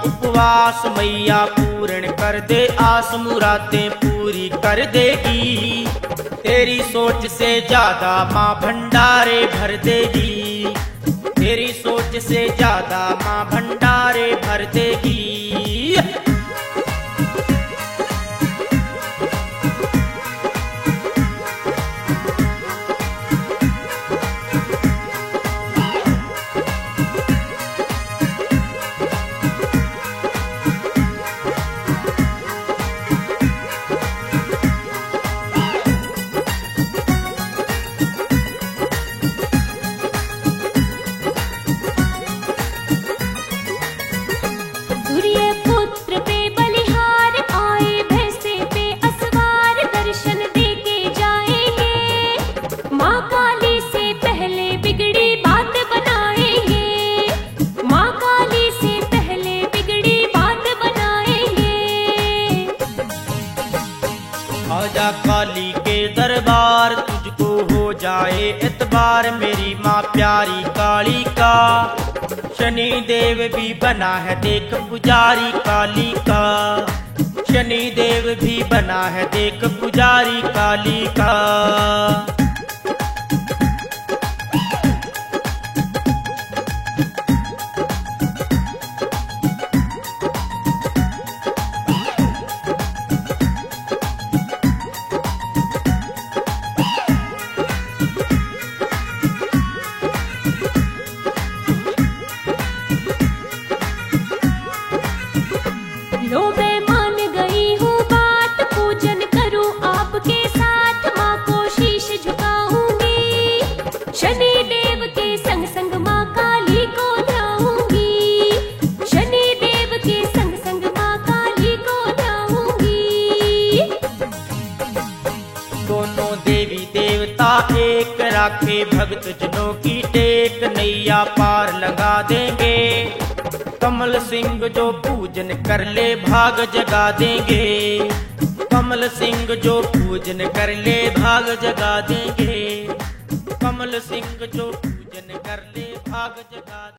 उपवास, मैया पूर्ण कर दे आस, मुरादें पूरी कर देगी। तेरी सोच से ज्यादा माँ भंडारे भर देगी, तेरी सोच से ज्यादा माँ भंडारे भर देगी। आजा काली के दरबार, तुझको हो जाए एतबार, मेरी माँ प्यारी काली का। शनि देव भी बना है देख पुजारी काली का, शनि देव भी बना है देख पुजारी काली का। लो मैं मान गई हूँ बात, पूजन करूँ आपके साथ, माँ को शीश झुकाऊंगी, शनि देव के संग संग माँ काली को ध्याऊंगी, शनि देव के संग संग माँ काली को ध्याऊंगी। दोनों देवी देवता एक, राखे भक्त जनों की टेक, नैया पार लगा देंगे। कमल सिंह जो पूजन कर ले भाग जगा देंगे, कमल सिंह जो पूजन कर ले भाग जगा देंगे, कमल सिंह जो पूजन कर ले भाग जगा